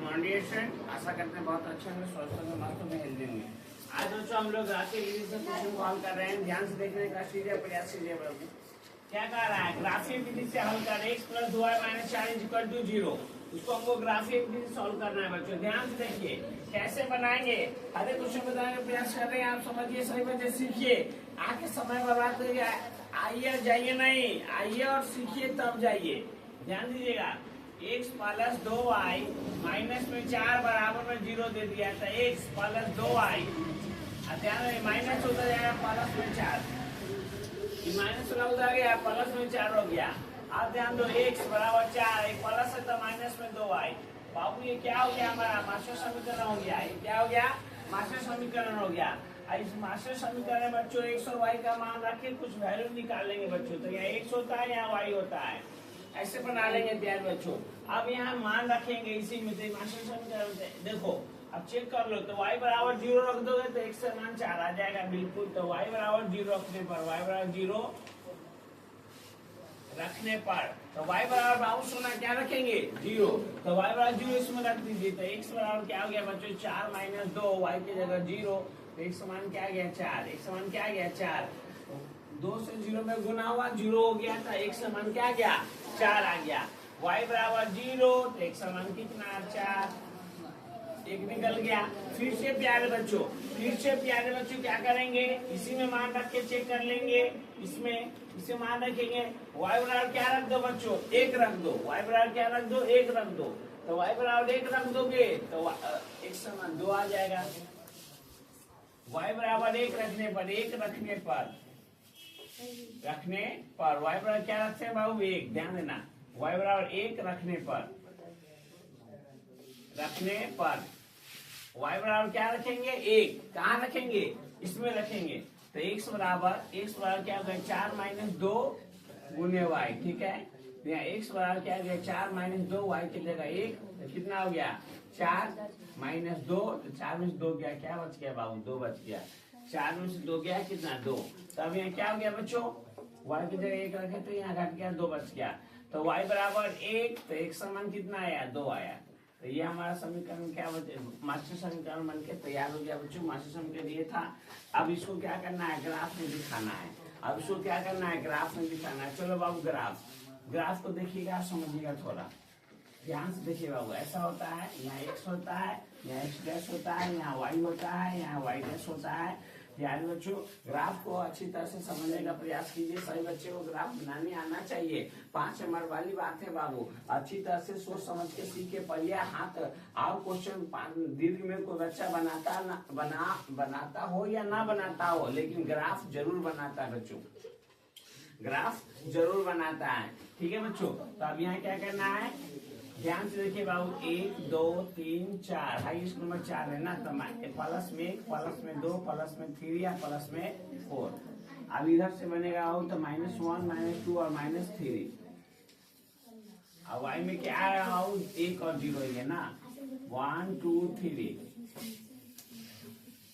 Moderation. आशा करते हैं बहुत अच्छे होंगे, स्वस्थ होंगे, मस्त होंगे, हेल्दी होंगे। आज दोस्तों हम लोग ग्राफिक विधि से क्वेश्चन को हल कर रहे हैं। ध्यान से देखने का कीजिए, प्रयास कीजिए बाबू। क्या कह रहा है? ग्राफिक विधि से हल कर x + 2y - 4 = 0। उसको हमको ग्राफिक विधि से सॉल्व करना है बच्चों। ध्यान से देखिए कैसे बनाएंगे। हर एक क्वेश्चन बताने का प्रयास कर रहे हैं, आप समझिए, सही बच्चे सीखिए। आके समय बर्बाद करिए, आइए जाइए नहीं, आइए और सीखिए तब जाइए। ध्यान दीजिएगा, x + 2y माइनस में 4 बराबर में 0 दे दिया था। x + 2y, ध्यान में माइनस होता जाएगा प्लस में 4, माइनस वाला उधर गया, प्लस में 4 हो गया। आप ध्यान दो, x बराबर 4, एक प्लस है तो माइनस में 2y। बाबू ये क्या हो गया? हमारा मास्टर समीकरण हो गया। ये क्या हो गया? मास्टर समीकरण हो गया। इस मास्टर समीकरण में बच्चों x और y का मान रख के कुछ वैल्यू निकालेंगे बच्चों। तो यहाँ x होता है, यहाँ y होता है, ऐसे बना लेंगे प्यार बच्चों। अब यहाँ मान रखेंगे इसी में, तो मास्टर समीकरण देखो, अब चेक कर लो। तो y बराबर 0 रख दोगे तो x का मान 4 आ जाएगा बिल्कुल। तो y बराबर 0 रखने पर, y बराबर 0 रखने पर, तो y बराबर बाबू सोना क्या रखेंगे? 0। तो y बराबर 0 इसमें रख दीजिए। तो x बराबर क्या हो गया बच्चों? 4 - 2, y की जगह 0। तो x मान क्या आ गया? 4। x मान क्या आ गया? 4। 2 से 0 में गुना हुआ, 0 हो गया था। x मान क्या आ गया? 4 आ गया। y बराबर 0, तो x मान कितना? 4। एक निकल गया। फिर से प्यारे बच्चों, क्या करेंगे? इसी में मान रख के चेक कर लेंगे। इसे मान रखेंगे। y बराबर क्या रख दो बच्चों? 1 रख दो। y बराबर क्या रख दो? 1 रख दो। तो y बराबर 1 रख दोगे तो x मान 2 आ जाएगा। y बराबर 1 रखने पर, y बराबर क्या रखते हैं बाबू? 1। ध्यान देना, y बराबर 1 रखने पर y बराबर क्या रखेंगे? 1। कहाँ रखेंगे? इसमें रखेंगे। तो x बराबर क्या हो गया? 4 - 2 गुने y। ठीक है, तो यहाँ x बराबर क्या हो गया? 4 - 2, y की जगह 1। तो कितना हो गया? 4 - 2, तो 4 में से 2 गया, क्या बच गया बाबू? 2 बच गया। 4 में से 2 गया कितना? 2। तो अब यहाँ क्या हो गया बच्चों? y की जगह 1 रखे तो यहाँ घट गया, 2 बच गया। तो y बराबर 1, तो x का मान कितना आया? 2 आया। तो ये हमारा समीकरण क्या बचे? मास्टर समीकरण बन के तैयार हो गया बच्चों। मास्टर समीकरण ये था। अब इसको क्या करना है? ग्राफ में दिखाना है। ग्राफ में दिखाना है। चलो बाबू, ग्राफ को देखिएगा, समझिएगा, थोड़ा ध्यान से देखिए बाबू। ऐसा होता है, यहाँ x होता है, यहाँ x डैश होता है, यहाँ y होता है, यहाँ y डैश होता है। ध्यान बच्चों, ग्राफ को अच्छी तरह से समझने का प्रयास कीजिए। सभी बच्चे को ग्राफ बनाने आना चाहिए। 5 नंबर वाली बात है बाबू। अच्छी तरह से सोच समझ के सीखे, पढ़िए। हाथ और क्वेश्चन दीर्घ में कोई बच्चा बनाता हो या ना बनाता हो, लेकिन ग्राफ जरूर बनाता है बच्चों, ग्राफ जरूर बनाता है। ठीक है बच्चों, तो अब यहाँ क्या करना है? ध्यान से देखिए बाबू, 1 2 3 4, हाईएस्ट नंबर 4 है ना, तो प्लस में 1, प्लस में 2, प्लस में 3 या प्लस में 4। अब इधर से बनेगा हो तो -1 -2 और -3। अब y में क्या आया हो? 1 और 0 है ना, 1 2 3,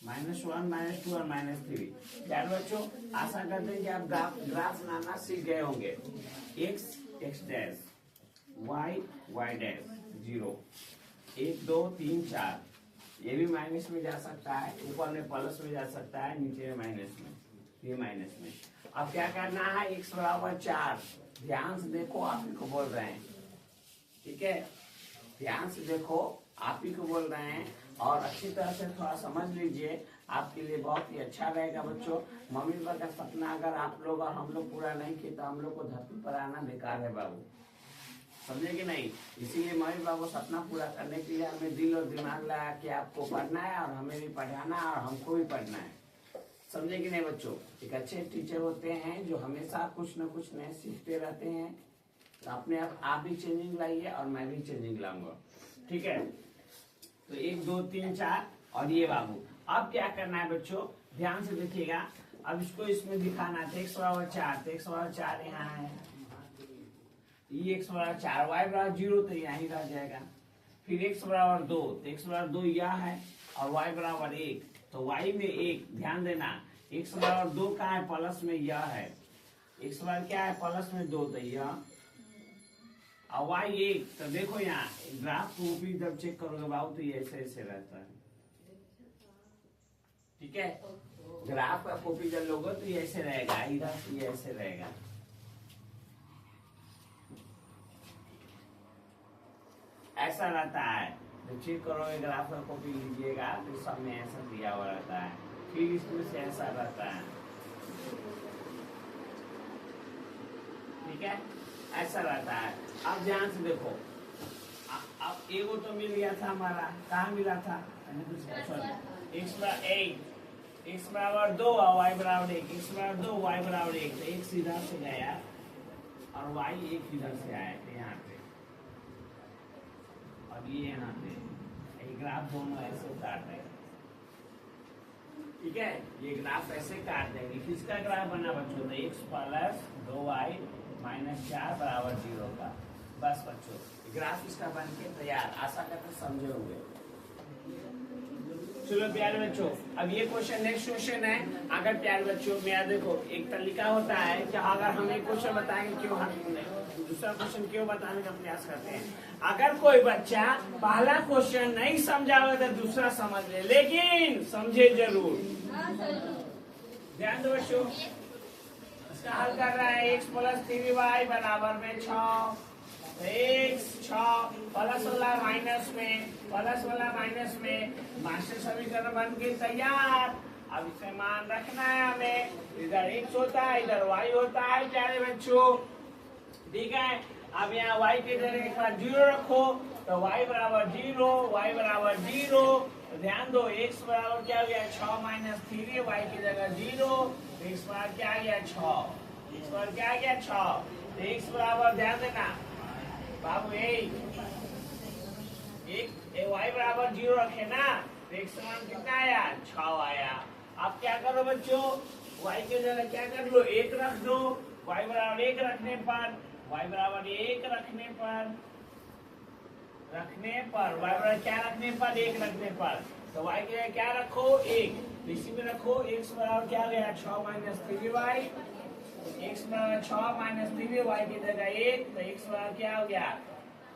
-1 -2 और -3। यार बच्चों, आशा करते हैं कि आप ग्राफ बनाना सीख गए होंगे। x dash, y dash, 0 1 2 3 4। ये भी माइनस में जा सकता है, ऊपर में प्लस में जा सकता है, नीचे में माइनस में, ये माइनस में। अब क्या करना है? x बराबर 4। ध्यान से देखो, आप ही को बोल रहे हैं। ठीक है, ध्यान से देखो, आप ही को बोल रहे हैं, और अच्छी तरह से थोड़ा समझ लीजिए, आपके लिए बहुत ही अच्छा रहेगा बच्चों। मम्मी पापा का सपना अगर आप लोग और हम लोग पूरा नहीं किए तो हम लोग को धरती पर आना बेकार है बाबू, समझे कि नहीं? इसीलिए मम्मी पापा को सपना पूरा करने के लिए हमें दिल और दिमाग लगा कि आपको पढ़ना है, और हमें भी पढ़ाना है, और हमको भी पढ़ना है। समझे कि नहीं बच्चों? एक अच्छे टीचर होते हैं जो हमेशा कुछ न कुछ नए सीखते रहते हैं। तो अपने आप भी चेंजिंग लाइए, और मैं भी चेंजिंग लाऊंगा। ठीक है, तो 1 2 3 4, और ये बाबू अब क्या करना है बच्चों? ध्यान से देखिएगा। अब इसको इसमें दिखाना है। x बराबर 4, तो x बराबर 4 यहाँ है, ये x बराबर 4, y बराबर 0 तो यहाँ ही रह जाएगा। फिर x बराबर 2, तो x बराबर 2 यह है, और y बराबर 1, तो y में 1। ध्यान देना, x बराबर 2 कहाँ है? प्लस में यह है। x बराबर क्या है? प्लस में 2, तो यह और वाई 1, तो देखो यहाँ ग्राफ को ऊपरी जब चेक करोगे बाबू तो ये ऐसे ऐसे रहता है, ठीक है। ग्राफ का कॉपी जब लोगे तो ये ऐसे रहेगा, इधर से ये ऐसे रहेगा, ऐसा रहता है। तो चेक करोगे ग्राफ का कॉपी लीजिएगा तो सब में ऐसा दिया हुआ रहता है, फिर इसमें से ऐसा रहता है, ठीक है, ऐसा रहता है। अब ध्यान से देखो, अब एगो तो मिल गया था हमारा, कहाँ मिला था, x बराबर 2 और y बराबर 1, x बराबर 2 y बराबर 1, तो x इधर से गया और y 1 इधर से आया यहाँ पे, और ये यहाँ पे, ये ग्राफ दोनों ऐसे काट देंगे, ठीक है। ये ग्राफ ऐसे काट देंगे। किसका ग्राफ बना बच्चों, तो x प्लस 2y माइनस 4 बराबर 0 का। बस बच्चों ग्राफ इसका बन के तैयार, आशा करते समझे होंगे। चलो प्यारे बच्चों, अब ये क्वेश्चन नेक्स्ट क्वेश्चन है। अगर प्यारे बच्चों मेरा देखो एक तरीका होता है कि अगर हम एक क्वेश्चन बताएंगे क्यों हम दूसरा क्वेश्चन क्यों बताने का प्रयास करते हैं। अगर कोई बच्चा पहला क्वेश्चन नहीं समझा होगा तो दूसरा समझ ले, लेकिन समझे जरूर। ध्यान दो बच्चों, इसका हल कर रहा है x प्लस 3y बराबर में 6, x 6 प्लस वाला माइनस में मास्टर समीकरण बन के तैयार। अब इसे मान रखना है हमें, इधर x होता है इधर y होता है प्यारे बच्चों, ठीक है। अब यहाँ y की जगह एक बार 0 रखो तो y बराबर 0, तो ध्यान दो x बराबर क्या हो गया 6 माइनस 3, y की जगह 0, तो x बराबर क्या आ गया 6, x बराबर क्या आ गया 6, तो x बराबर ध्यान देना बाबू y बराबर 0 रखे ना, तो x मान कितना आया 6 आया। अब क्या करो बच्चों, y की जगह क्या कर लो 1 रख दो, y बराबर 1 रखने पर y बराबर क्या रखने पर 1 रखने पर, तो y की जगह क्या रखो 1, इसी में रखो x बराबर क्या गया 6 माइनस 3y, x बराबर 6 माइनस 3y की जगह 1, तो x बराबर क्या हो गया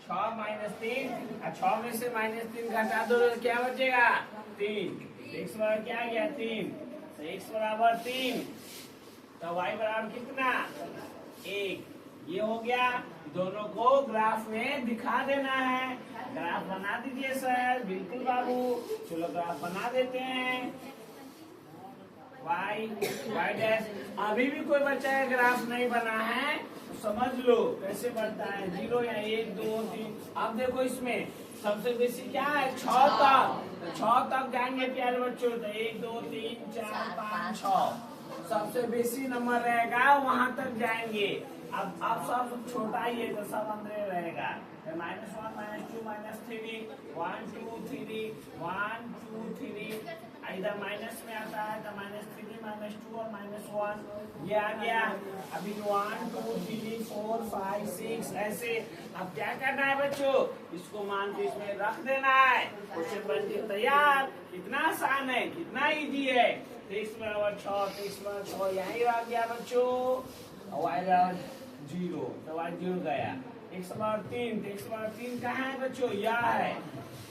6 माइनस 3, और 6 में से माइनस 3 घटा दो तो क्या बचेगा 3, x बराबर क्या गया 3, तो x बराबर 3, तो y बराबर कितना 1। ये हो गया, दोनों को ग्राफ में दिखा देना है। ग्राफ बना दीजिए सर। बिल्कुल बाबू, चलो ग्राफ बना देते हैं। y डैश, अभी भी कोई बच्चा है ग्राफ नहीं बना है तो समझ लो कैसे बनता है, 0 या 1 2 3। अब देखो इसमें सबसे बेसी क्या है 6 तक, तो 6 तक जाएंगे प्यारे बच्चों, तो 1 2 3 4 5 6 सबसे बेसी नंबर रहेगा, वहां तक जाएंगे। अब सब छोटा ही है तो सब अंदर रहेगा, -1 -2 -3 1 2 3 1 2 3, इधर माइनस में आता है तो -3 -2 और -1 ये आ गया। अभी 1 2 3 4 5 6 ऐसे। अब क्या करना है बच्चों, इसको मान के इसमें रख देना है, क्वेश्चन बन के तैयार। कितना आसान है, कितना इजी है। x बराबर 6, तो x बराबर 6 यही आ गया बच्चों, और y बराबर 0, तो y 0 गया। x बराबर 3, तो x बराबर 3 कहाँ है बच्चों, यह है,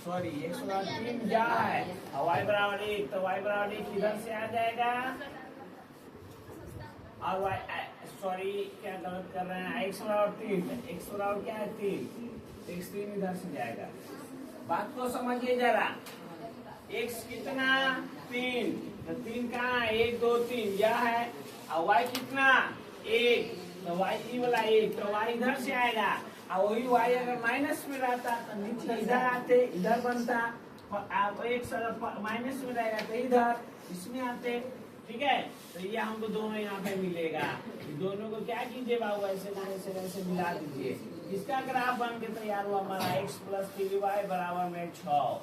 सॉरी x बराबर 3 यह है, और y बराबर 1, तो y बराबर 1 इधर से आ जाएगा, और y सॉरी क्या गलत कर रहे हैं, x बराबर 3, x बराबर क्या है 3, x 3 इधर से जाएगा। बात को समझिए जरा, x कितना 3, तो 3 कहाँ है 1 2 3 यह है, और y कितना 1, तो y ई वाला 1, तो y इधर से आएगा, और वही y अगर माइनस में रहता तो नीचे इधर आते, इधर बनता, आप एक तरफ माइनस में रहेगा तो इधर इसमें आते, ठीक है। तो ये हमको दोनों यहाँ पे मिलेगा, दोनों को क्या कीजिए बाबू ऐसे मिला दीजिए। इसका ग्राफ बन के तैयार हुआ हमारा x प्लस 3y बराबर में 6।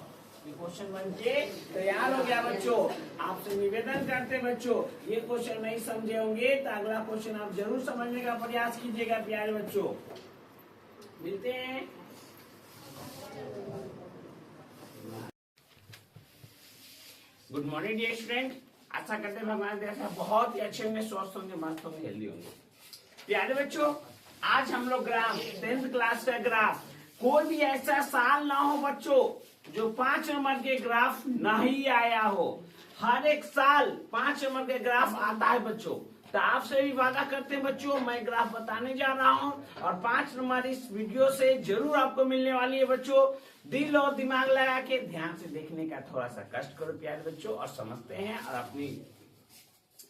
क्वेश्चन बन के तैयार हो गया बच्चों। आपसे निवेदन करते बच्चों, ये क्वेश्चन नहीं समझे होंगे तो अगला क्वेश्चन आप जरूर समझने का प्रयास कीजिएगा प्यारे बच्चों। मिलते हैं। गुड मॉर्निंग डियर स्टूडेंट, आशा करते हैं भगवान दया से बहुत ही अच्छे होंगे, स्वस्थ होंगे, मस्त होंगे, हेल्दी होंगे। प्यारे बच्चों, आज हम लोग ग्राफ 10th क्लास का ग्राफ, कोई भी ऐसा साल ना हो बच्चों जो 5 नंबर के ग्राफ नहीं आया हो। हर एक साल 5 नंबर के ग्राफ आता है बच्चों। तो आपसे भी वादा करते हैं बच्चों, मैं ग्राफ बताने जा रहा हूं और 5 नंबर इस वीडियो से जरूर आपको मिलने वाली है बच्चों। दिल और दिमाग लगा के ध्यान से देखने का थोड़ा सा कष्ट करो प्यारे बच्चों, और समझते हैं और अपनी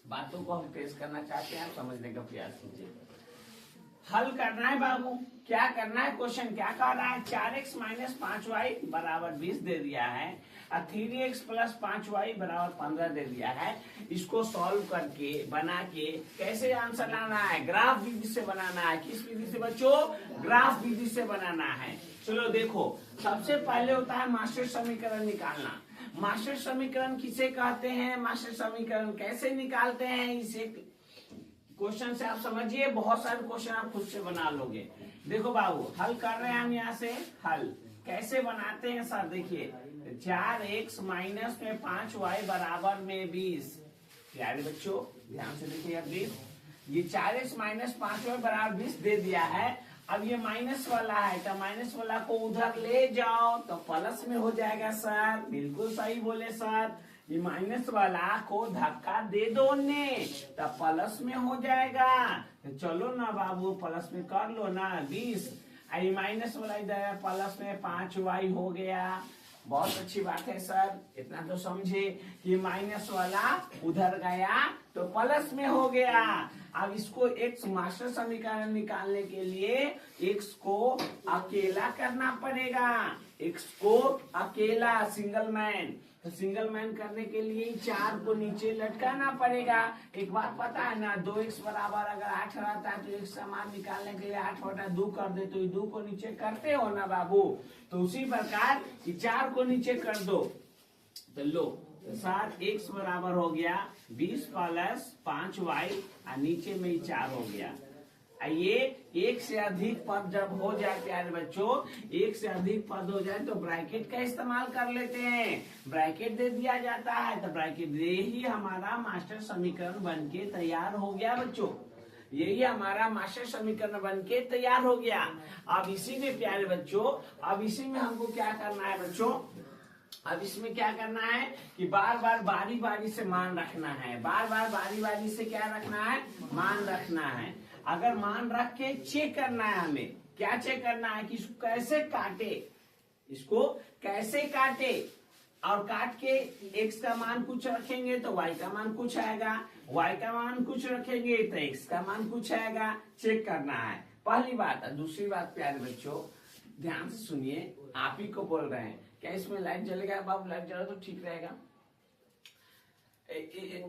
बातों को हम पेश करना चाहते हैं, समझने का प्रयास कीजिए। हल करना है बाबू, क्या करना है, क्वेश्चन क्या कह रहा है, 4x माइनस 5y बराबर 20 दे दिया है और 3x प्लस 5y बराबर 15 दे दिया है। इसको सॉल्व करके बना के कैसे आंसर लाना है, ग्राफ विधि से बनाना है। किस विधि से बच्चों, ग्राफ विधि से बनाना है। चलो देखो, सबसे पहले होता है मास्टर समीकरण निकालना। मास्टर समीकरण किसे कहते हैं, मास्टर समीकरण कैसे निकालते हैं, इसे क्वेश्चन से आप समझिए। बहुत सारे क्वेश्चन आप खुद से बना लोगे। देखो बाबू, हल कर रहे हैं हम यहाँ से। हल कैसे बनाते हैं सर, देखिए 4x माइनस में 5y बराबर में 20। प्यारे बच्चों ध्यान से देखिए 20, ये 4x माइनस 5y बराबर 20 दे दिया है। अब ये माइनस वाला है तो माइनस वाला को उधर ले जाओ तो प्लस में हो जाएगा सर। बिल्कुल सही बोले सर, ये माइनस वाला को धक्का दे दो ने तो प्लस में हो जाएगा। तो चलो ना बाबू प्लस में कर लो ना 20, आई माइनस वाला इधर प्लस में 5y हो गया। बहुत अच्छी बात है सर, इतना तो समझे कि माइनस वाला उधर गया तो प्लस में हो गया। अब इसको x मास्टर समीकरण निकालने के लिए x को अकेला करना पड़ेगा, x को अकेला सिंगल मैन। तो सिंगल मैन करने के लिए 4 को नीचे लटकाना पड़ेगा। एक बात पता है ना, 2x बराबर अगर 8 रहता है तो x का मान निकालने के लिए 8/2 कर दे तो 2 को नीचे करते हो ना बाबू। तो उसी प्रकार 4 को नीचे कर दो तो लो, तो 7x बराबर हो गया 20 प्लस 5y और नीचे में 4 हो गया। ये एक से अधिक पद जब हो जाए प्यारे बच्चों, एक से अधिक पद हो जाए तो ब्रैकेट का इस्तेमाल कर लेते हैं। ब्रैकेट दे दिया जाता है तो ब्रैकेट दे ही हमारा मास्टर समीकरण बनके तैयार हो गया बच्चों। यही हमारा मास्टर समीकरण बनके तैयार हो गया। अब इसी में प्यारे बच्चों, अब इसी में हमको क्या करना है बच्चों, अब इसमें क्या करना है कि बार बार बारी बारी से मान रखना है। बार बार बारी बारी से क्या रखना है, मान रखना है। अगर मान रख के चेक करना है, हमें क्या चेक करना है कि इसको कैसे काटे, इसको कैसे काटे, और काट के x का मान कुछ रखेंगे तो y का मान कुछ आएगा, y का मान कुछ रखेंगे तो x का मान कुछ आएगा। चेक करना है, पहली बात। दूसरी बात प्यारे बच्चों ध्यान से सुनिए, आप ही को बोल रहे हैं। क्या इसमें लाइट जलेगा बाबू, लाइट जला तो ठीक रहेगा,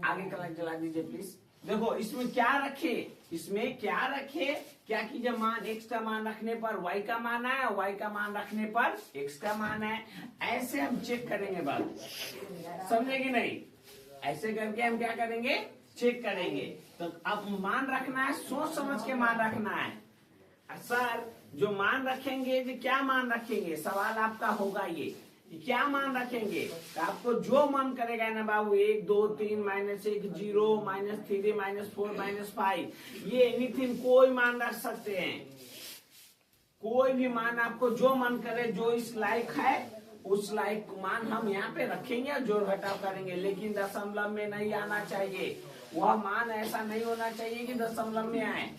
आगे का लाइट जला दीजिए प्लीज। देखो इसमें क्या रखे, इसमें क्या रखे, क्या कीजिए, मान x का मान रखने पर y का मान है, y का मान रखने पर x का मान है। ऐसे हम चेक करेंगे बात, समझे कि नहीं, ऐसे करके हम क्या करेंगे, चेक करेंगे। तो अब मान रखना है, सोच समझ के मान रखना है। सर जो मान रखेंगे, जो क्या मान रखेंगे, सवाल आपका होगा ये क्या मान रखेंगे। तो आपको जो मन करेगा ना बाबू, 1 2 3 -1 0 -3 -4 -5, ये एनीथिंग कोई मान रख सकते हैं। कोई भी मान आपको जो मन करे, जो इस लायक है उस लायक मान हम यहाँ पे रखेंगे और जोड़ घटाव करेंगे। लेकिन दशमलव में नहीं आना चाहिए, वह मान ऐसा नहीं होना चाहिए कि दशमलव में आए,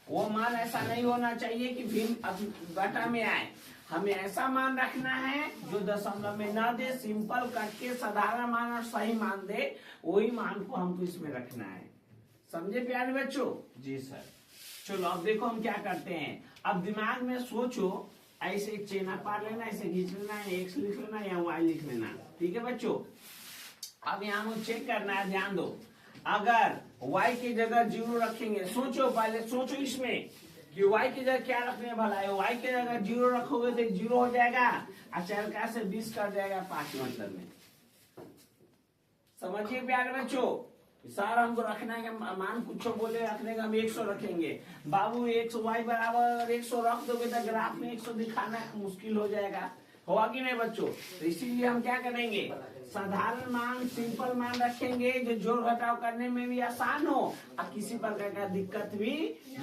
वो मान ऐसा नहीं होना चाहिए कि भिन्न घटा में आए। हमें ऐसा मान रखना है जो दशमलव में ना दे, सिंपल करके साधारण मान और सही मान दे, वही मान को हमको इसमें रखना है। समझे प्यारे बच्चों? जी सर। चलो अब देखो हम क्या करते हैं। अब दिमाग में सोचो, ऐसे एक चेना पार लेना, ऐसे खींच लेना, x लिख लेना या y लिख लेना, ठीक है बच्चों। अब यहाँ चेक करना है, ध्यान दो। अगर y की जगह 0 रखेंगे, सोचो पहले, सोचो इसमें कि y की जगह क्या रखने भला है। y की जगह 0 रखोगे तो 0 हो जाएगा, अचार का से 20 कर जाएगा 5 मतलब में। समझिए प्यारे बच्चों, सर हमको रखना है, मान कुछ बोले रखने का, हम 100 रखेंगे। बाबू 100 y बराबर 100 रख दोगे तो ग्राफ में 100 दिखाना मुश्किल हो जाएगा। होगा कि नहीं बच्चों? तो इसीलिए हम क्या करेंगे, साधारण मान, सिंपल मान रखेंगे जो जोड़ घटाव करने में भी आसान हो और किसी प्रकार का दिक्कत भी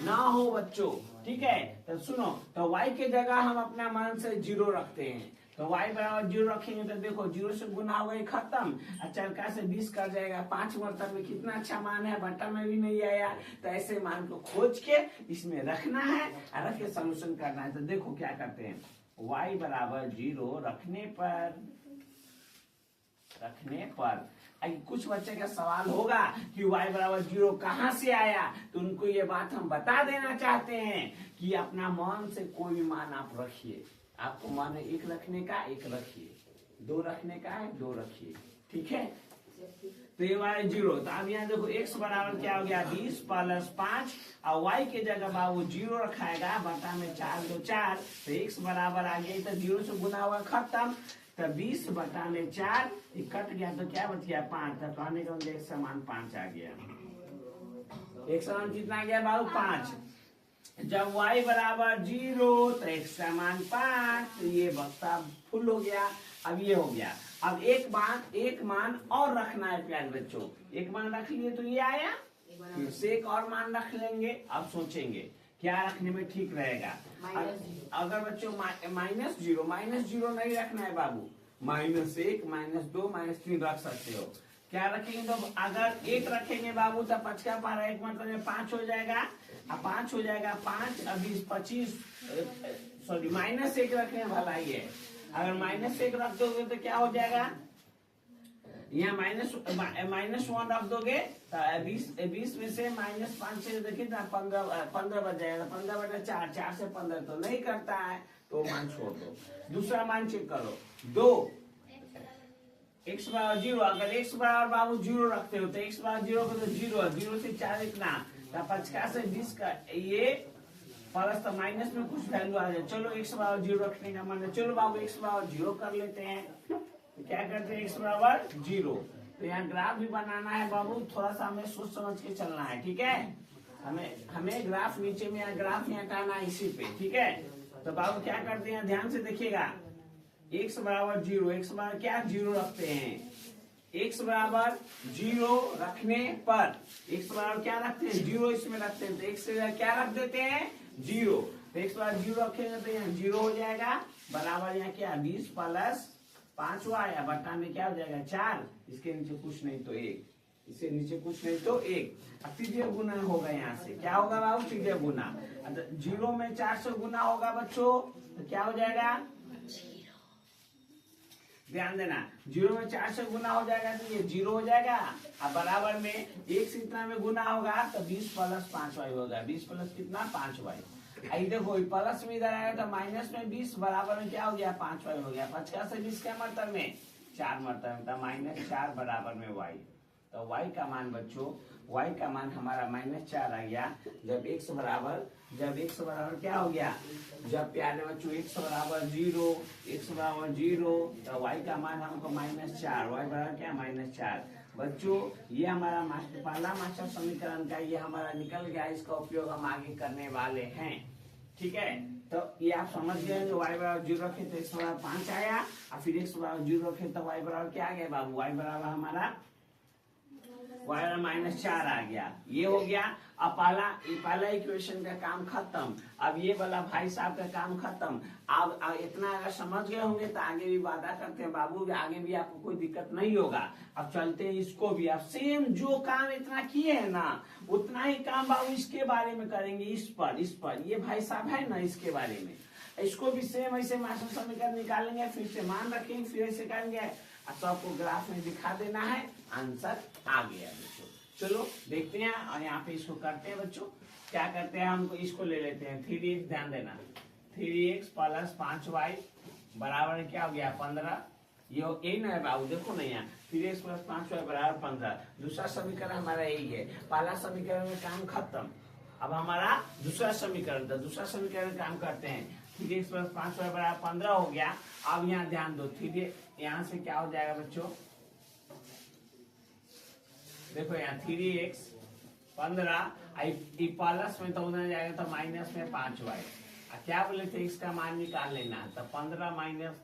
ना हो बच्चों। ठीक है, तो सुनो, तो y के जगह हम अपना मान से 0 रखते हैं। तो y बराबर 0 रखेंगे तो देखो 0 से गुना हो गई खत्म, चरका से 20 कर जाएगा। 5 मतलब में कितना अच्छा मान है, बट्टा में भी नहीं आया। तो ऐसे मान को खोज के इसमें रखना है और रख के सोल्यूशन करना है। तो देखो क्या करते हैं, y बराबर 0 रखने पर कुछ बच्चे का सवाल होगा कि y बराबर 0 कहाँ से आया, तो उनको ये बात हम बता देना चाहते हैं कि अपना मान से कोई भी मान आप रखिए। आपको मान है 1 रखने का 1 रखिए, 2 रखने का है 2 रखिए। ठीक है, तो ये वाला 0। तो अब यहाँ देखो x बराबर क्या हो गया 20 प्लस 5 और y के जगह बाबू 0 रखाएगा, बटा में 4 2 4। तो x बराबर आ गया, तो 0 से गुना हुआ खत्म। तो 20 बटा में 4 कट गया, तो क्या बच गया 5। तो कहने का एक समान 5 आ गया। एक समान कितना आ गया बाबू 5। जब y बराबर 0 तो x समान 5, तो ये बक्सा फुल हो गया। अब ये हो गया। अब एक मान और रखना है प्यारे बच्चों। एक मान रख लिए तो ये आया, फिर से एक और मान रख लेंगे। अब सोचेंगे क्या रखने में ठीक रहेगा। अगर बच्चों -0 नहीं रखना है बाबू, -1 -2 -3 रख सकते हो। क्या रखेंगे, तो अगर 1 रखेंगे बाबू तो 5 का पारा 1 मतलब 5 हो जाएगा। अब 5 हो जाएगा 5 अब 20 25 सॉरी -1 रखने भला ही है। अगर -1 रख दोगे तो क्या हो जाएगा, यहाँ -1 रख दोगे तो 20 में से -5 से देखिए ना 15 बच जाएगा। 15 बटा 4, 4 से 15 तो नहीं करता है, तो मान छोड़ दो। दूसरा मान चेक करो 2 x बराबर 0। अगर x बराबर बाबू 0 रखते हो तो x बराबर 0 को तो 0 से 4 इतना 50 से 20 का ये प्लस तो माइनस में कुछ वैल्यू आ जाए। चलो x बराबर 0 रखने का मन है, चलो बाबू x बराबर 0 कर लेते हैं। तो क्या करते हैं x बराबर 0। तो यहाँ ग्राफ भी बनाना है बाबू, थोड़ा सा हमें सोच समझ के चलना है। ठीक है, हमें ग्राफ नीचे में यहाँ ग्राफ यहाँ हटाना है इसी पे। ठीक है, तो बाबू क्या करते हैं ध्यान से देखिएगा, x बराबर 0, x बराबर क्या 0 रखते हैं। x बराबर 0 रखने पर x बराबर क्या रखते हैं 0 इसमें रखते हैं, तो x से क्या रख देते हैं 0। तो x बराबर 0 रखेंगे तो यहाँ 0 हो जाएगा, बराबर यहाँ क्या 20 प्लस 5 हुआ या बट्टा में क्या हो जाएगा 4। इसके नीचे कुछ नहीं तो 1, इससे नीचे कुछ नहीं तो 1। अब तीसरे गुना होगा, यहाँ से क्या होगा बाबू तीसरे गुना। 0 में 4 से गुना होगा बच्चों, तो क्या हो जाएगा, ध्यान देना 0 में 4 से गुना हो जाएगा तो ये 0 हो जाएगा। अब बराबर में 1 से इतना में गुना होगा तो 20 प्लस 5y होगा। 20 प्लस कितना 5y। देखो प्लस में इधर आएगा तो माइनस में 20 बराबर में क्या हो गया 5y हो गया। 50 से 20 क्या मतलब में 4 मतलब में -4 बराबर में y। तो y का मान बच्चों, y का मान हमारा -4 आ गया। जब x बराबर क्या हो गया, जब प्यारे बच्चों x बराबर 0 तो y का मान हमको -4, y बराबर क्या -4। बच्चों ये हमारा पहला मास्टर समीकरण का ये हमारा निकल गया, इसका उपयोग हम आगे करने वाले हैं। ठीक है, तो ये आप समझ गए, जो y बराबर 0 रखे तो x बराबर 5 आया, और फिर x बराबर 0 रखे तो y बराबर क्या आ गया बाबू, y बराबर हमारा -4 आ गया। ये हो गया। अब पहला इक्वेशन का काम खत्म। अब ये वाला भाई साहब का काम खत्म। अब इतना अगर समझ गए होंगे तो आगे भी वादा करते हैं बाबू, आगे भी आपको कोई दिक्कत नहीं होगा। अब चलते हैं इसको भी, आप सेम जो काम इतना किए है ना उतना ही काम बाबू इसके बारे में करेंगे। इस पर ये भाई साहब है ना, इसके बारे में इसको भी सेम ऐसे मास्टर समीकरण निकालेंगे, फिर से मान रखेंगे, फिर ऐसे करेंगे। तो आपको ग्राफ में दिखा देना है, आंसर आ गया बच्चों। चलो देखते हैं, और यहाँ पे इसको करते हैं बच्चों। क्या करते हैं, हमको इसको ले लेते हैं 3x, ध्यान देना 3x प्लस 5y बराबर क्या हो गया 15। ये यही ना है बाबू, देखो ना यहाँ 3x प्लस 5y बराबर 15। दूसरा समीकरण हमारा यही है। पहला समीकरण में काम खत्म, अब हमारा दूसरा समीकरण था। दूसरा समीकरण काम करते हैं, 3x प्लस 5y बराबर 15 हो गया। अब यहाँ ध्यान दो, 3x यहाँ से क्या हो जाएगा बच्चों, देखो यहाँ 3x 15 प्लस में तो उधर जाएगा तो माइनस में 5y। क्या बोले थे, इसका मान निकाल लेना। तो 15 माइनस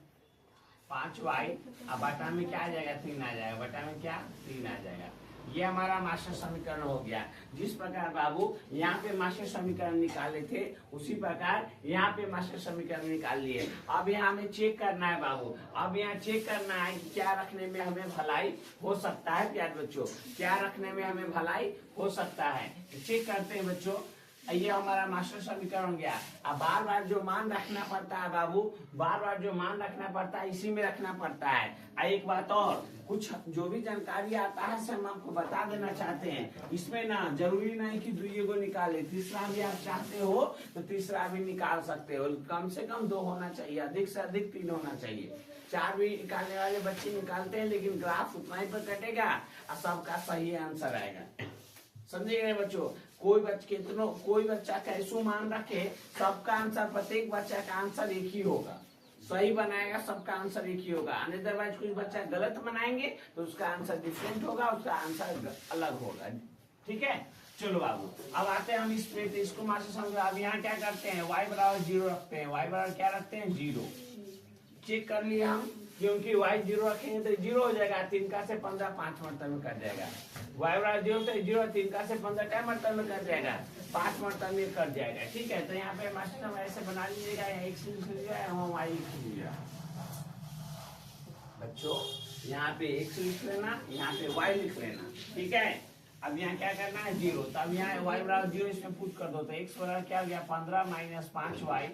5y, अब बटा में क्या आ जाएगा 3 आ जाएगा, बटा में क्या 3 आ जाएगा। ये हमारा मास्टर समीकरण हो गया। जिस प्रकार बाबू यहाँ पे मास्टर समीकरण निकाले थे उसी प्रकार यहाँ पे मास्टर समीकरण निकाल लिए। अब यहाँ हमें चेक करना है बाबू, अब यहाँ चेक करना है कि क्या रखने में हमें भलाई हो सकता है प्यारे बच्चों, क्या रखने में हमें भलाई हो सकता है। चेक करते हैं बच्चों। ये हमारा मास्टर समीकरण हो गया। अब बार बार जो मान रखना पड़ता है बाबू, बार बार जो मान रखना पड़ता है इसी में रखना पड़ता है। एक बात और, कुछ जो भी जानकारी आता है हम आपको बता देना चाहते हैं। इसमें ना जरूरी नहीं कि 2 को निकाले, तीसरा भी आप चाहते हो तो तीसरा भी निकाल सकते हो। कम से कम 2 होना चाहिए, अधिक से अधिक 3 होना चाहिए। 4 भी निकालने वाले बच्चे निकालते हैं, लेकिन ग्राफ उतना ही पर कटेगा और सबका सही आंसर आएगा। समझे गए बच्चों। कोई बच्चा कैसो मान रखे, सबका आंसर, प्रत्येक बच्चा का आंसर एक ही होगा, सही बनाएगा, सबका आंसर एक ही होगा। अदरवाइज कुछ बच्चा गलत बनाएंगे तो उसका आंसर डिफरेंट होगा, उसका आंसर अलग होगा। ठीक है, चलो बाबू अब आते हैं हम इस पे, तो इसको मास्टर समझो। अब यहाँ क्या करते हैं, y बराबर 0 रखते हैं, y बराबर क्या रखते हैं 0। चेक कर लिए हम, क्योंकि y 0 रखेंगे तो 0 हो जाएगा, 3 का से 15 5 मरतबे में कट जाएगा। y बराबर 0 तो 0, 3 का से 15 क्या मरतबे में कट जाएगा, 5 मरतबे में कट जाएगा। ठीक है, तो यहाँ पे मास्टर हम ऐसे बना लीजिएगा, x लिख लीजिएगा, हम y लिख लीजिएगा। बच्चों यहाँ पे x लिख लेना, यहाँ पे y लिख लेना। ठीक है, अब यहाँ क्या करना है 0, तो अब यहाँ y बराबर 0 इसमें पुट कर दो, तो x बराबर क्या हो गया 15 माइनस 5y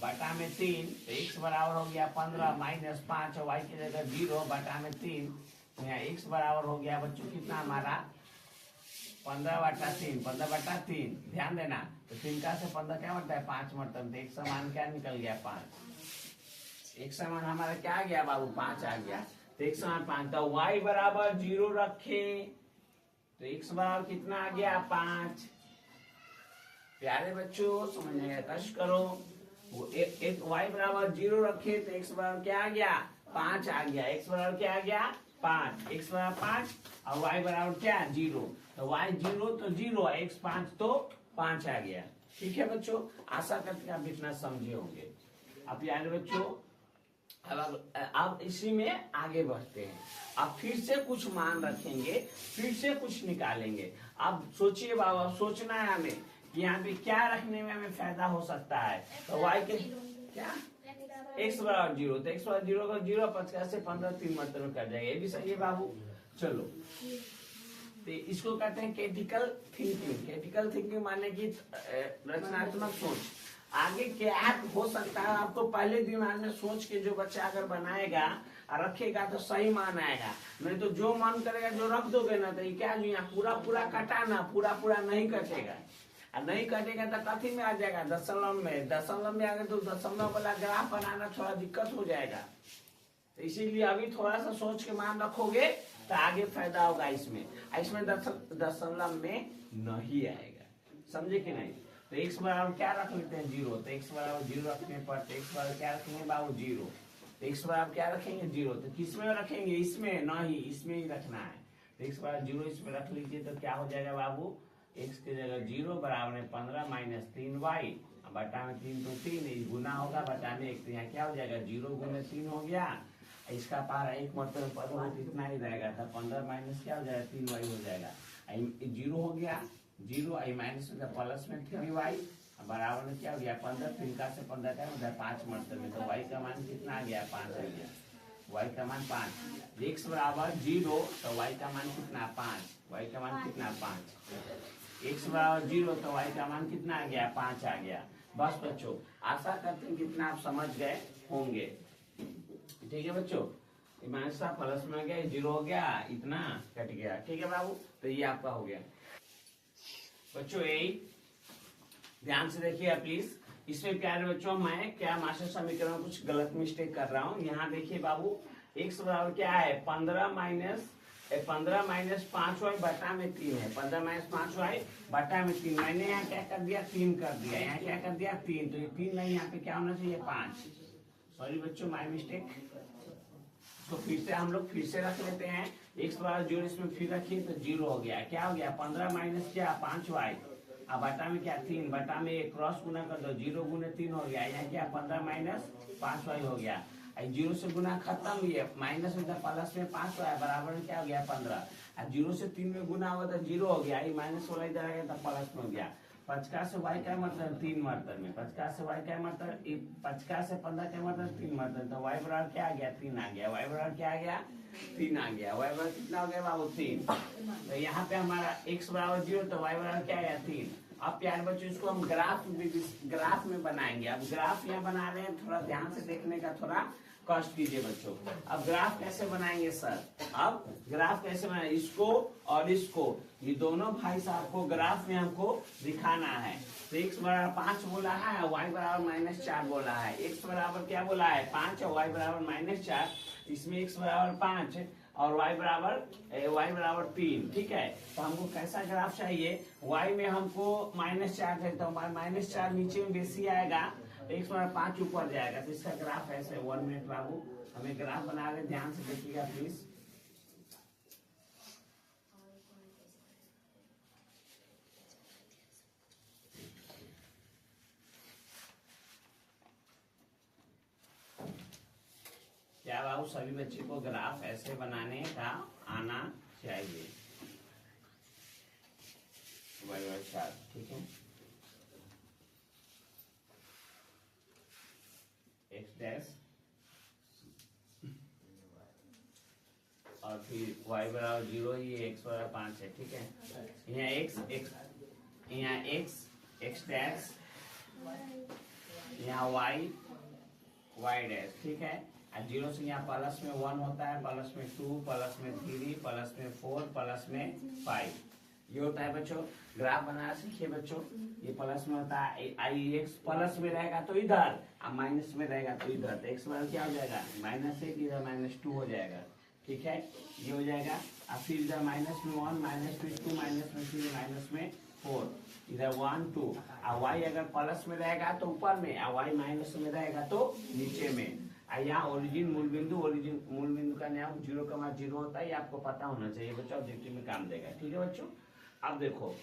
बटा में 3, तो x बराबर हो गया 15 माइनस 5, y की जगह 0 बटा में 3, तो यहाँ x बराबर हो गया बच्चों कितना हमारा 15 बटा 3, 15 बटा 3। ध्यान देना, तो 3 का से 15 क्या बनता है 5 मरतब, तो एक समान क्या निकल गया 5। एक समान हमारा क्या आ गया बाबू 5 आ गया, तो एक समान 5। तो y बराबर 0 रखे तो x बराबर कितना आ गया 5। प्यारे बच्चों समझने का कष्ट करो, वो एक y बराबर 0 रखे तो x बराबर क्या आ गया 5 आ गया। x बराबर क्या आ गया 5, x बराबर 5 और y बराबर क्या 0, तो y 0 तो 0, x 5 तो 5 आ गया। ठीक है बच्चों, आशा करते हैं आप इतना समझे होंगे। अब प्यारे बच्चों अब इसी में आगे बढ़ते हैं। अब फिर से कुछ मान रखेंगे, फिर से कुछ निकालेंगे। अब सोचिए बाबा, सोचना है हमें कि यहाँ पे क्या रखने में हमें फायदा हो सकता है। तो y के क्या x बराबर 0, तो x बराबर 0 का 0 50 से 15 3 मरतबे में कर जाएगा, ये भी सही है बाबू। चलो तो इसको कहते हैं क्रिटिकल थिंकिंग। क्रिटिकल थिंकिंग माने की रचनात्मक सोच। आगे क्या हो सकता है आपको पहले दिमाग में सोच के जो बच्चा अगर बनाएगा और रखेगा तो सही मान आएगा, नहीं तो जो मन करेगा जो रख दोगे ना तो ये क्या जो यहाँ पूरा पूरा कटाना, पूरा पूरा नहीं कटेगा। और नहीं कटेगा तो कथी में आ जाएगा दशमलव में, दशमलव में आ गया तो दशमलव वाला ग्राफ बनाना थोड़ा दिक्कत हो जाएगा। तो इसीलिए अभी थोड़ा सा सोच के मान रखोगे तो आगे फायदा होगा। इसमें दशमलव में नहीं आएगा, समझे कि नहीं। तो x बराबर क्या रख लेते हैं 0, तो x बराबर 0 रखने पर तो x बराबर क्या रखेंगे बाबू 0, तो x बराबर क्या रखेंगे 0, तो किसमें रखेंगे इसमें नहीं, इसमें ही रखना है। तो x बराबर 0 इसमें रख लीजिए, तो क्या हो जाएगा बाबू x की जगह 0 बराबर में 15 माइनस 3y बटा में 3 तो 3 गुना होगा बटा में 1, तो यहाँ क्या हो जाएगा 0 गुने 3 हो गया। इसका पारा 1 मतलब पद हो तो इतना ही रहेगा, था 15 माइनस क्या हो जाएगा 3y हो जाएगा, 0 हो गया 0 आई माइनस में प्लस में 3y बराबर में क्या हो गया 15, 3 का से 15 क्या होता है 5 मरतबे में, तो y का मान कितना आ गया 5 आ गया, y का मान 5। x बराबर 0 तो y का मान कितना 5, y का मान कितना 5, x बराबर 0 तो y का मान कितना आ गया 5 आ गया। बस बच्चों आशा करते हैं कितना आप समझ गए होंगे। ठीक है बच्चों, माइनस प्लस में गया 0 हो गया, इतना कट गया। ठीक है बाबू, तो ये आपका हो गया। बच्चों यही ध्यान से देखिए प्लीज। इसमें प्यारे बच्चों मैं क्या मास्टर समीकरण में कुछ गलत मिस्टेक कर रहा हूँ। यहाँ देखिए बाबू x बराबर क्या है 15 माइनस 5y बटा में 3 है, 15 माइनस 5y बटा में 3। मैंने यहाँ क्या कर दिया 3 कर दिया, यहाँ क्या कर दिया 3, तो ये 3 नहीं, यहाँ पे क्या होना चाहिए 5। सॉरी बच्चों माय मिस्टेक। तो फिर से हम लोग फिर से रख लेते हैं, x बराबर 0 इसमें फिर रखिए तो 0 हो गया। क्या हो गया 15 माइनस क्या 5y अब बटा में क्या 3 बटा में 1 क्रॉस गुना कर दो 0 गुने 3 हो गया, यहाँ क्या 15 माइनस 5y हो गया। जीरो से गुना खत्म हुई है, माइनस में था प्लस में 5 हुआ है, बराबर में क्या हो गया 15। अब जीरो से 3 में गुना हुआ तो जीरो हो गया, ये माइनस वाला इधर आ गया तो प्लस में हो गया। 50 से y क्या मतलब 3 मतलब में, 50 से y क्या मतलब 50 से 15 क्या मतलब 3 मतलब, तो y बराबर क्या आ गया 3 आ गया, y बराबर क्या आ गया 3 आ गया, y बराबर कितना हो गया बाबू 3। तो यहाँ पे हमारा x बराबर 0 तो y बराबर क्या आया 3। अब प्यार बच्चों इसको हम ग्राफ में बनाएंगे। अब ग्राफ यहाँ बना रहे हैं, थोड़ा ध्यान से देखने का थोड़ा कष्ट कीजिए बच्चों। अब ग्राफ कैसे बनाएंगे सर, अब ग्राफ कैसे बनाएंगे, इसको और इसको, ये दोनों भाई साहब को ग्राफ में हमको दिखाना है। तो x बराबर 5 बोला है और y बराबर -4 बोला है। x बराबर क्या बोला है 5 और y बराबर -4, इसमें x बराबर 5 और y बराबर 3। ठीक है, तो हमको कैसा ग्राफ चाहिए, y में हमको -4 चाहिए, तो -4 नीचे में बेसी आएगा, x बराबर 5 ऊपर जाएगा, तो इसका ग्राफ ऐसे 1 मिनट बाबू हमें ग्राफ बना रहे, ध्यान से देखिएगा प्लीज। क्या बाबू सभी बच्चे को ग्राफ ऐसे बनाने का आना चाहिए, ठीक है। x डैश और फिर y बराबर 0, ये x बराबर 5 है, ठीक है। यहाँ x डैश, यहाँ y डैश, ठीक है। 0 से यहाँ प्लस में 1 होता है, प्लस में 2, प्लस में 3, प्लस में 4, प्लस में 5, ये होता है बच्चों। ग्राफ बनाना सीखिए बच्चों, ये प्लस में होता है, x प्लस में रहेगा तो इधर, अब माइनस में रहेगा तो इधर, तो x बराबर क्या हो जाएगा -1, इधर -2 हो जाएगा, ठीक है, ये हो जाएगा। अब फिर इधर -1, -2, -3, -4, इधर 1, 2, और y अगर प्लस में रहेगा तो ऊपर में, और y माइनस में रहेगा तो नीचे में। यहाँ ओरिजिन मूल बिंदु का नाम 0,0 होता है, ये आपको पता होना चाहिए बच्चों, ऑब्जेक्टिव में काम देगा, ठीक है बच्चों। अब देखो,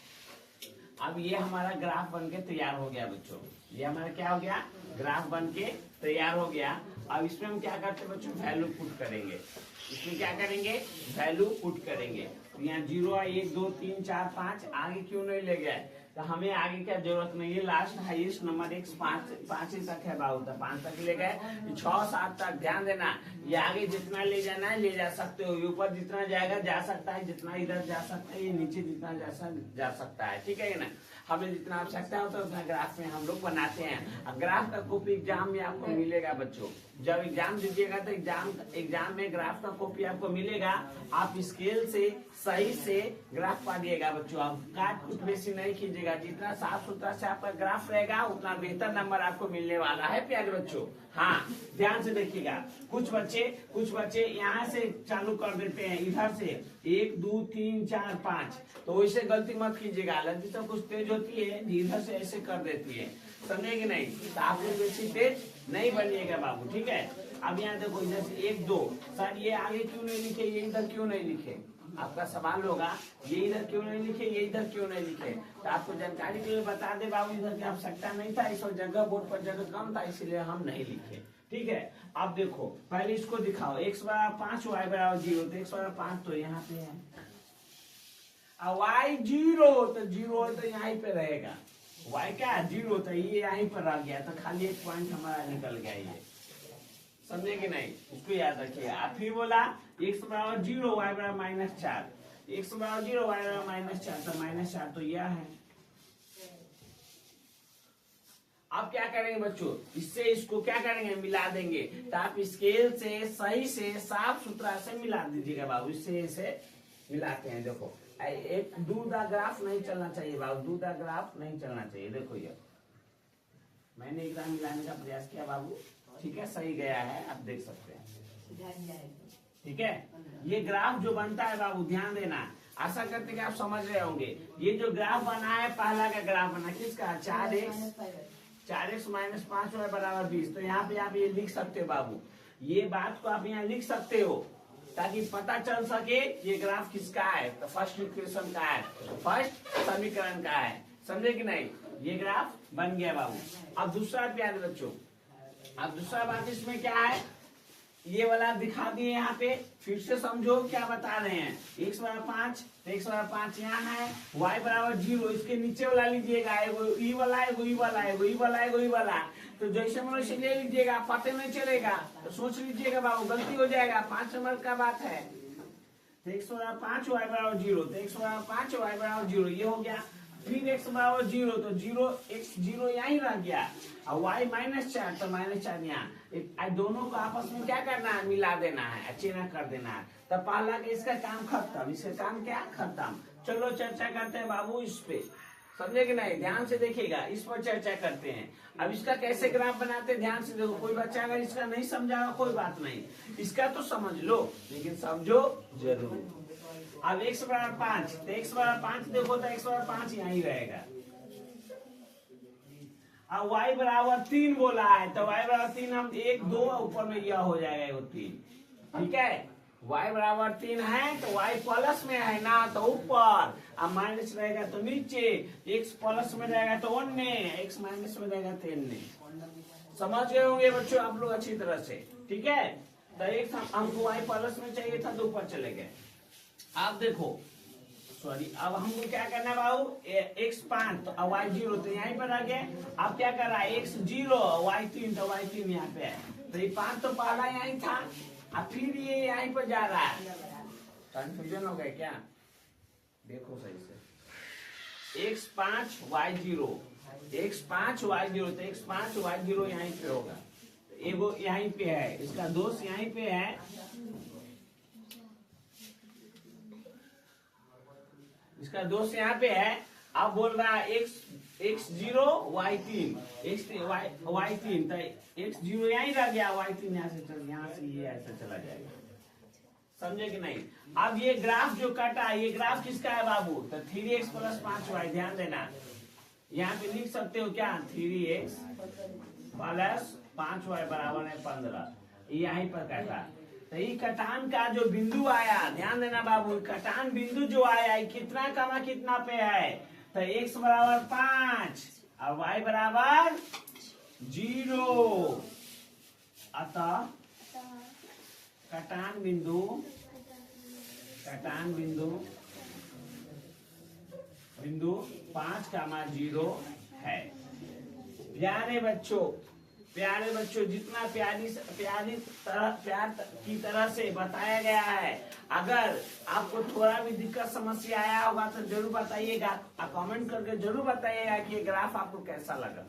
अब ये हमारा ग्राफ बनके तैयार हो गया बच्चों, ये हमारा क्या हो गया ग्राफ बनके तैयार हो गया। अब इसमें हम क्या करते हैं बच्चों, वैल्यू पुट करेंगे। इसमें क्या करेंगे, वैल्यू पुट करेंगे। तो यहाँ 0, 1, 2, 3, 4, 5, आगे क्यों नहीं ले गए, तो हमें आगे क्या जरूरत नहीं है, लास्ट हाईएस्ट नंबर x 5 ही तक है बाबू, तो 5 तक ले गए, 6, 7 तक ध्यान देना। ये आगे जितना ले जाना है ले जा सकते हो, ऊपर जितना जाएगा जा सकता है, जितना इधर जा सकता है, ये नीचे जितना जा सकता है, ठीक है ना। हमें जितना आवश्यकता होता है उतना ग्राफ में हम लोग बनाते हैं। ग्राफ का कॉपी एग्जाम में आपको मिलेगा बच्चों, जब एग्जाम दीजिएगा तो एग्जाम में ग्राफ का कॉपी आपको मिलेगा। आप स्केल से सही से ग्राफ पाइएगा बच्चों, आप काट कुछ बेसी नहीं कीजिएगा, जितना साफ सुथरा से आपका ग्राफ रहेगा उतना बेहतर नंबर आपको मिलने वाला है प्यारे बच्चों। हाँ ध्यान से देखिएगा, कुछ बच्चे यहाँ से चालू कर देते हैं, इधर से 1, 2, 3, 4, 5, तो वैसे गलती मत कीजिएगा, लड़की तो कुछ तेज होती है, इधर से ऐसे कर देती है, समझे कि नहीं, तो आप लोग बेसी तेज नहीं बनिएगा बाबू, ठीक है। अब यहाँ देखो, इधर से 1, 2, सर ये आगे क्यों नहीं लिखे, ये इधर क्यों नहीं लिखे, आपका सवाल होगा ये इधर क्यों नहीं लिखे, ये इधर क्यों नहीं लिखे, तो आपको जानकारी के लिए बता दे बाबू, इधर की आवश्यकता नहीं था, इस जगह बोर्ड पर जगह कम था, इसलिए हम नहीं लिखे, ठीक है। अब देखो पहले इसको दिखाओ, x बराबर 5, y बराबर 0, तो x बराबर 5 तो यहाँ पे है, और y 0 तो 0 तो यहाँ पे रहेगा, y क्या 0 तो ये यहीं पर रह गया, तो खाली एक पॉइंट हमारा निकल गया, ये समझे कि नहीं, इसको याद रखिएगा। आप फिर बोला x बराबर 0, y बराबर -4, x बराबर 0, y बराबर -4, तो -4 तो यह है। अब क्या करेंगे बच्चों, इससे इसको क्या करेंगे, मिला देंगे, तो आप स्केल से सही से साफ सुथरा से मिला दीजिएगा बाबू, इससे इसे मिलाते हैं। देखो एक दूधा ग्राफ नहीं चलना चाहिए बाबू, दूधा ग्राफ नहीं चलना चाहिए। देखो ये मैंने एक ग्राफ मिलाने का प्रयास किया बाबू, ठीक है, सही गया है, आप देख सकते हैं, ठीक है। ये ग्राफ जो बनता है बाबू ध्यान देना, आशा करते कि आप समझ रहे होंगे। ये जो ग्राफ बना है, पहला का ग्राफ बना किसका, 4x - 5y बराबर 20, तो यहाँ पे आप ये लिख सकते हो बाबू, ये बात को आप यहाँ लिख सकते हो ताकि पता चल सके ये ग्राफ किसका है, तो फर्स्ट इक्वेशन का है, फर्स्ट समीकरण का है, समझे कि नहीं, ये ग्राफ बन गया बाबू। अब दूसरा प्यारे बच्चों, अब दूसरा बात इसमें क्या है, ये वाला दिखा दिए यहाँ पे, फिर से समझो क्या बता रहे हैं। x बराबर 5 तो x बराबर 5 यहाँ है, y बराबर 0, इसके नीचे वाला लीजिएगा, एगो ई वाला एगो ई वाला एगो ई वाला एगो ई वाला, तो जैसे मन वैसे ले लीजिएगा, पते नहीं चलेगा तो सोच लीजिएगा बाबू, गलती हो जाएगा, 5 नंबर का बात है। तो x बराबर 5 y बराबर 0, तो x बराबर 5 y बराबर 0 ये हो गया। फिर x बराबर 0 तो 0 x 0 यहाँ ही रह गया, और y -4 तो -4 यहाँ, दोनों को आपस में क्या करना है, मिला देना है, चेना कर देना है। तब पहला के इसका काम खत्म, इसका काम क्या खत्म। चलो चर्चा करते हैं बाबू इस पे, समझे कि नहीं, ध्यान से देखिएगा, इस पर चर्चा करते हैं। अब इसका कैसे ग्राफ बनाते हैं ध्यान से देखो, कोई बच्चा अगर इसका नहीं समझा कोई बात नहीं, इसका तो समझ लो लेकिन समझो जरूर। अब x बराबर 5 तो x बराबर 5 देखो, तो x बराबर 5 यहाँ ही रहेगा। अब y बराबर 3 बोला है, तो y बराबर 3 हम 1 2 ऊपर में यह हो जाएगा एगो 3, ठीक है। y बराबर 3 है तो y प्लस में है ना, तो ऊपर, अब माइनस रहेगा तो नीचे, x प्लस में रहेगा तो ओन्ने, x माइनस में रहेगा तो एन्ने। समझ गए होंगे बच्चों आप लोग अच्छी तरह से, ठीक है। तो x हमको y प्लस में चाहिए था तो ऊपर चले गए। आप देखो सॉरी, अब हमको क्या करना है बाबू, x 5 तो y 0 तो यहीं पर आ गए। अब क्या कर रहा है, x 0 y 3 तो y 3 यहाँ पे है, तो ये 5 तो पहला यहीं था, अब फिर ये यहीं पर जा रहा है। कंफ्यूजन हो गया क्या, देखो सही से, x 5 y 0, x 5 y 0 तो x 5 y 0 यहीं पे होगा, एगो यहीं पे है, इसका दोस्त यहीं पे है, इसका दोस्त यहाँ पे है। अब बोल रहा है x 0 y 3 x y 3 तो x 0 यहाँ ही रह गया, y 3 यहाँ से ये ऐसा चला जाएगा, समझे कि नहीं। अब ये ग्राफ जो कटा, ये ग्राफ किसका है बाबू, तो 3x + 5y, ध्यान देना, यहाँ पे लिख सकते हो क्या, 3x + 5y बराबर है 15, यहीं पर कटा। तो ये कटान का जो बिंदु आया, ध्यान देना बाबू, कटान बिंदु जो आया कितना कमा कितना पे है, तो x बराबर 5 और y बराबर 0, अतः कटान बिंदु 5,0 है। प्यारे बच्चों जितना प्यार की तरह से बताया गया है, अगर आपको थोड़ा भी दिक्कत समस्या आया होगा तो जरूर बताइएगा, कमेंट करके जरूर बताइएगा कि ये ग्राफ आपको कैसा लगा।